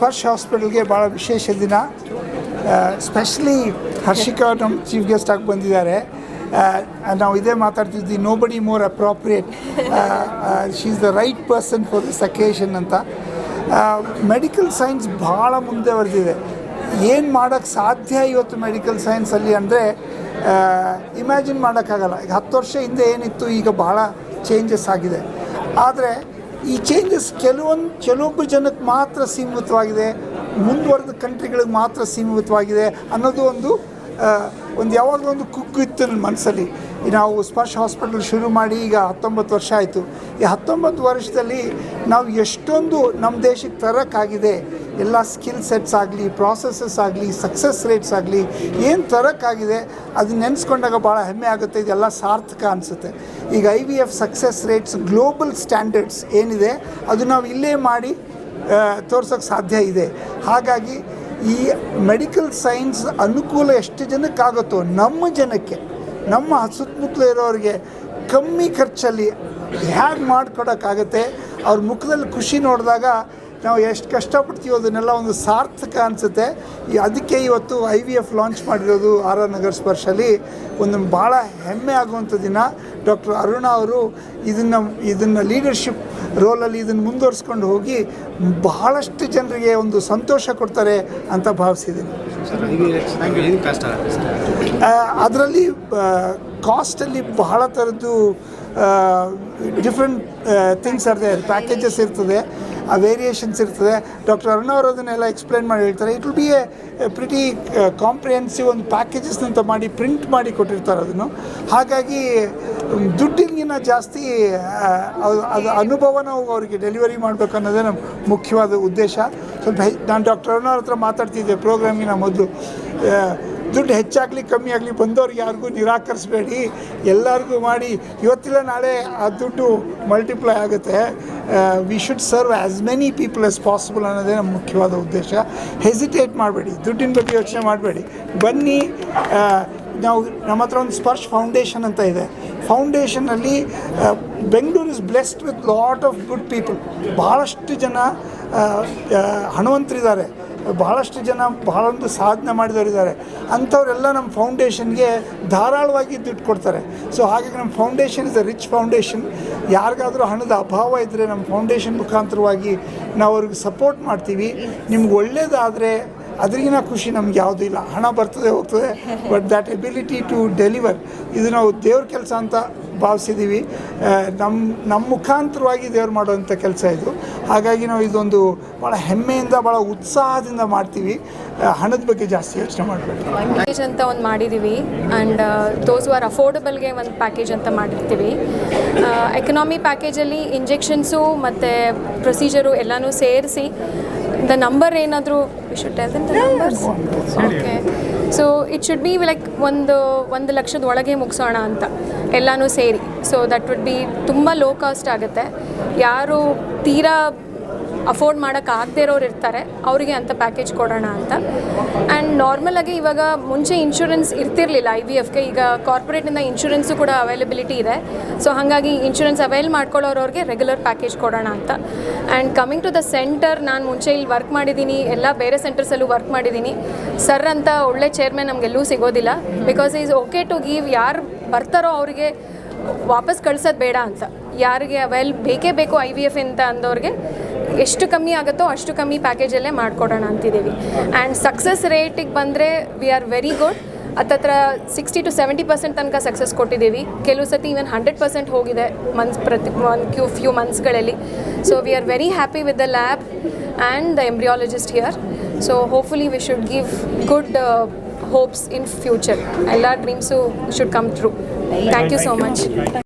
ಸ್ಪರ್ಶ್ ಹಾಸ್ಪಿಟಲ್ಗೆ ಭಾಳ ವಿಶೇಷ ದಿನ. ಸ್ಪೆಷಲಿ ಹರ್ಷಿಕಾ ನಮ್ಮ ಚೀಫ್ ಗೆಸ್ಟ್ ಆಗಿ ಬಂದಿದ್ದಾರೆ. ನಾವು ಇದೇ ಮಾತಾಡ್ತಿದ್ವಿ, nobody more appropriate, she is the right person for this occasion ಅಂತ. ಮೆಡಿಕಲ್ ಸೈನ್ಸ್ ಭಾಳ ಮುಂದೆ ಬರೆದಿದೆ. ಏನು ಮಾಡೋಕ್ಕೆ ಸಾಧ್ಯ ಇವತ್ತು ಮೆಡಿಕಲ್ ಸೈನ್ಸಲ್ಲಿ ಅಂದರೆ ಇಮ್ಯಾಜಿನ್ ಮಾಡೋಕ್ಕಾಗಲ್ಲ. ಈಗ 10 ವರ್ಷ ಹಿಂದೆ ಏನಿತ್ತು, ಈಗ ಭಾಳ ಚೇಂಜಸ್ ಆಗಿದೆ. ಆದರೆ ಈ ಚೇಂಜಸ್ ಕೆಲವೊಬ್ಬರು ಜನಕ್ಕೆ ಮಾತ್ರ ಸೀಮಿತವಾಗಿದೆ, ಮುಂದುವರೆದ ಕಂಟ್ರಿಗಳಿಗೆ ಮಾತ್ರ ಸೀಮಿತವಾಗಿದೆ ಅನ್ನೋದು ಒಂದು ಯಾವಾಗಲೂ ಒಂದು ಕುಗ್ಗು ಇತ್ತು ನನ್ನ ಮನಸ್ಸಲ್ಲಿ. ನಾವು ಸ್ಪರ್ಶ್ ಹಾಸ್ಪಿಟಲ್ ಶುರು ಮಾಡಿ ಈಗ 19 ವರ್ಷ ಆಯಿತು. ಈ 19 ವರ್ಷದಲ್ಲಿ ನಾವು ಎಷ್ಟೊಂದು ನಮ್ಮ ದೇಶಕ್ಕೆ ತರೋಕ್ಕಾಗಿದೆ, ಎಲ್ಲ ಸ್ಕಿಲ್ ಸೆಟ್ಸ್ ಆಗಲಿ, ಪ್ರಾಸೆಸಸ್ ಆಗಲಿ, ಸಕ್ಸಸ್ ರೇಟ್ಸ್ ಆಗಲಿ, ಏನು ತರೋಕ್ಕಾಗಿದೆ ಅದನ್ನ ನೆನೆಸ್ಕೊಂಡಾಗ ಭಾಳ ಹೆಮ್ಮೆ ಆಗುತ್ತೆ. ಇದೆಲ್ಲ ಸಾರ್ಥಕ ಅನಿಸುತ್ತೆ. ಈಗ IVF success rates global standards ಏನಿದೆ ಅದು ನಾವು ಇಲ್ಲೇ ಮಾಡಿ ತೋರ್ಸೋಕ್ಕೆ ಸಾಧ್ಯ ಇದೆ. ಹಾಗಾಗಿ ಈ ಮೆಡಿಕಲ್ ಸೈನ್ಸ್ ಅನುಕೂಲ ಎಷ್ಟು ಜನಕ್ಕಾಗುತ್ತೋ ನಮ್ಮ ಜನಕ್ಕೆ, ನಮ್ಮ ಸುತ್ತಮುತ್ತಲು ಇರೋರಿಗೆ ಕಮ್ಮಿ ಖರ್ಚಲ್ಲಿ ಹೇಗೆ ಮಾಡಿಕೊಡೋಕ್ಕಾಗತ್ತೆ, ಅವ್ರ ಮುಖದಲ್ಲಿ ಖುಷಿ ನೋಡಿದಾಗ ನಾವು ಎಷ್ಟು ಕಷ್ಟಪಡ್ತೀವೋ ಅದನ್ನೆಲ್ಲ ಒಂದು ಸಾರ್ಥಕ ಅನಿಸುತ್ತೆ. ಅದಕ್ಕೆ ಇವತ್ತು IVF ಲಾಂಚ್ ಮಾಡಿರೋದು RR ನಗರ್ ಸ್ಪರ್ಶಲ್ಲಿ ಒಂದು ಭಾಳ ಹೆಮ್ಮೆ ಆಗುವಂಥ ದಿನ. ಡಾಕ್ಟರ್ ಅರುಣಾ ಅವರು ಇದನ್ನು ಲೀಡರ್ಶಿಪ್ ರೋಲಲ್ಲಿ ಇದನ್ನು ಮುಂದುವರಿಸ್ಕೊಂಡು ಹೋಗಿ ಬಹಳಷ್ಟು ಜನರಿಗೆ ಒಂದು ಸಂತೋಷ ಕೊಡ್ತಾರೆ ಅಂತ ಭಾವಿಸಿದ್ದೀನಿ. ಅದರಲ್ಲಿ ಕಾಸ್ಟಲ್ಲಿ ಬಹಳ ಥರದ್ದು ಡಿಫ್ರೆಂಟ್ ಥಿಂಗ್ಸ್ ಇರ್ತದೆ, ಪ್ಯಾಕೇಜಸ್ ಇರ್ತದೆ, ವೇರಿಯೇಷನ್ಸ್ ಇರ್ತದೆ. ಡಾಕ್ಟರ್ ಅರುಣಾ ಅವರು ಅದನ್ನೆಲ್ಲ ಎಕ್ಸ್ಪ್ಲೈನ್ ಮಾಡಿ ಹೇಳ್ತಾರೆ. It will be A pretty comprehensive ಒಂದು ಪ್ಯಾಕೇಜಸ್ನಂತ ಮಾಡಿ ಪ್ರಿಂಟ್ ಮಾಡಿ ಕೊಟ್ಟಿರ್ತಾರೆ ಅದನ್ನು. ಹಾಗಾಗಿ ದುಡ್ಡಿಗಿನ ಜಾಸ್ತಿ ಅದು ಅನುಭವನ ಅವರಿಗೆ ಡೆಲಿವರಿ ಮಾಡಬೇಕು ಅನ್ನೋದೇ ನಮ್ಮ ಮುಖ್ಯವಾದ ಉದ್ದೇಶ. ಸ್ವಲ್ಪ ನಾನು ಡಾಕ್ಟರ್ ಅರುಣಾ ಅವ್ರ ಹತ್ರ ಮಾತಾಡ್ತಿದ್ದೆ ಪ್ರೋಗ್ರಾಮಿನ ಮೊದಲು, ದುಡ್ಡು ಹೆಚ್ಚಾಗಲಿ ಕಮ್ಮಿ ಆಗಲಿ ಬಂದವ್ರಿಗೆ ಯಾರಿಗೂ ನಿರಾಕರಿಸಬೇಡಿ, ಎಲ್ಲರಿಗೂ ಮಾಡಿ, ಇವತ್ತಿಲ್ಲ ನಾಳೆ ಆ ದುಡ್ಡು ಮಲ್ಟಿಪ್ಲೈ ಆಗುತ್ತೆ. We should serve as many people as possible ಅನ್ನೋದೇ ನಮ್ಮ ಮುಖ್ಯವಾದ ಉದ್ದೇಶ. ಹೆಸಿಟೇಟ್ ಮಾಡಬೇಡಿ, ದುಡ್ಡಿನ ಬಗ್ಗೆ ಯೋಚನೆ ಮಾಡಬೇಡಿ, ಬನ್ನಿ. ನಾವು ನಮ್ಮ ಹತ್ರ ಒಂದು ಸ್ಪರ್ಶ್ ಫೌಂಡೇಶನ್ ಅಂತ ಇದೆ. ಫೌಂಡೇಶನಲ್ಲಿ Bengaluru is blessed with lot of good people. ಭಾಳಷ್ಟು ಜನ ಹಣವಂತರಿದ್ದಾರೆ, ಭಾಳಷ್ಟು ಜನ ಭಾಳೊಂದು ಸಾಧನೆ ಮಾಡಿದವರಿದ್ದಾರೆ. ಅಂಥವರೆಲ್ಲ ನಮ್ಮ ಫೌಂಡೇಶನ್ಗೆ ಧಾರಾಳವಾಗಿ ದುಡ್ಡು ಕೊಡ್ತಾರೆ. ಸೊ ಹಾಗಾಗಿ ನಮ್ಮ foundation is a rich foundation. ಯಾರಿಗಾದರೂ ಹಣದ ಅಭಾವ ಇದ್ದರೆ ನಮ್ಮ ಫೌಂಡೇಶನ್ ಮುಖಾಂತರವಾಗಿ ನಾವು ಅವ್ರಿಗೆ ಸಪೋರ್ಟ್ ಮಾಡ್ತೀವಿ. ನಿಮ್ಗೆ ಒಳ್ಳೆಯದಾದರೆ ಅದರಿಗಿನ ಖುಷಿ ನಮ್ಗೆ ಯಾವುದೂ ಇಲ್ಲ. ಹಣ ಬರ್ತದೆ ಹೋಗ್ತದೆ, but that ability to deliver ಇದು ನಾವು ದೇವ್ರ ಕೆಲಸ ಅಂತ ಭಾವಿಸಿದ್ದೀವಿ. ನಮ್ಮ ಮುಖಾಂತರವಾಗಿ ದೇವ್ರು ಮಾಡುವಂಥ ಕೆಲಸ ಇದು. ಹಾಗಾಗಿ ನಾವು ಇದೊಂದು ಭಾಳ ಹೆಮ್ಮೆಯಿಂದ ಭಾಳ ಉತ್ಸಾಹದಿಂದ ಮಾಡ್ತೀವಿ. ಹಣದ ಬಗ್ಗೆ ಜಾಸ್ತಿ ಯೋಚನೆ ಮಾಡಬೇಕು. ಪ್ಯಾಕೇಜ್ ಅಂತ ಒಂದು ಮಾಡಿದ್ದೀವಿ, ಆ್ಯಂಡ್ ದೋಸ್ ಆರ್ ಅಫೋರ್ಡಬಲ್ಗೆ ಒಂದು ಪ್ಯಾಕೇಜ್ ಅಂತ ಮಾಡಿರ್ತೀವಿ. ಎಕನಾಮಿ ಪ್ಯಾಕೇಜಲ್ಲಿ ಇಂಜೆಕ್ಷನ್ಸು ಮತ್ತು ಪ್ರೊಸೀಜರು ಎಲ್ಲನೂ ಸೇರಿಸಿ ದ ನಂಬರ್ ಏನಾದರೂ we should tell them the numbers. Okay, so it should be like ಒಂದು ಲಕ್ಷದ ಒಳಗೆ ಮುಗಿಸೋಣ ಅಂತ ಎಲ್ಲನೂ ಸೇರಿ. ಸೊ ದಟ್ ವುಡ್ ಬಿ ತುಂಬ ಲೋ ಕಾಸ್ಟ್ ಆಗುತ್ತೆ. ಯಾರು ತೀರಾ ಅಫೋರ್ಡ್ ಮಾಡೋಕ್ಕಾಗದೇ ಇರೋರು ಇರ್ತಾರೆ ಅವರಿಗೆ ಅಂಥ ಪ್ಯಾಕೇಜ್ ಕೊಡೋಣ ಅಂತ. ಆ್ಯಂಡ್ ನಾರ್ಮಲಾಗಿ ಇವಾಗ ಮುಂಚೆ ಇನ್ಶೂರೆನ್ಸ್ ಇರ್ತಿರಲಿಲ್ಲ IVFಗೆ, ಈಗ ಕಾರ್ಪೊರೇಟಿಂದ ಇನ್ಶೂರೆನ್ಸು ಕೂಡ ಅವೈಲಬಿಲಿಟಿ ಇದೆ. ಸೊ ಹಾಗಾಗಿ ಇನ್ಶೂರೆನ್ಸ್ ಅವೈಲ್ ಮಾಡ್ಕೊಳ್ಳೋರವ್ರಿಗೆ ರೆಗ್ಯುಲರ್ ಪ್ಯಾಕೇಜ್ ಕೊಡೋಣ ಅಂತ. And coming to the centre, ನಾನು ಮುಂಚೆ ಇಲ್ಲಿ ವರ್ಕ್ ಮಾಡಿದ್ದೀನಿ, ಎಲ್ಲ ಬೇರೆ ಸೆಂಟರ್ಸಲ್ಲೂ ವರ್ಕ್ ಮಾಡಿದ್ದೀನಿ. ಸರ್ ಅಂತ ಒಳ್ಳೆ ಚೇರ್ಮನ್ ನಮಗೆಲ್ಲೂ ಸಿಗೋದಿಲ್ಲ. Because is okay to give, ಯಾರು ಬರ್ತಾರೋ ಅವರಿಗೆ ವಾಪಸ್ ಕಳ್ಸೋದು ಬೇಡ ಅಂತ. ಯಾರಿಗೆ ಬೇಕೇ ಬೇಕು IVF ಅಂತ ಅಂದವ್ರಿಗೆ ಎಷ್ಟು ಕಮ್ಮಿ ಆಗುತ್ತೋ ಅಷ್ಟು ಕಮ್ಮಿ ಪ್ಯಾಕೇಜಲ್ಲೇ ಮಾಡಿಕೊಡೋಣ ಅಂತಿದ್ದೀವಿ. ಆ್ಯಂಡ್ ಸಕ್ಸಸ್ ರೇಟಿಗೆ ಬಂದರೆ ವಿ ಆರ್ ವೆರಿ ಗುಡ್. ಹತ್ತತ್ರ 60 to 70% ತನಕ ಸಕ್ಸಸ್ ಕೊಟ್ಟಿದ್ದೀವಿ. ಕೆಲವು ಸತಿ ಈವನ್ 100% ಹೋಗಿದೆ ಫ್ಯೂ ಮಂತ್ಸ್ಗಳಲ್ಲಿ. So we are very happy with the lab and the embryologist here. So hopefully we should give good hopes in future. ಎಲ್ಲ dreams should come through. Thank you so much.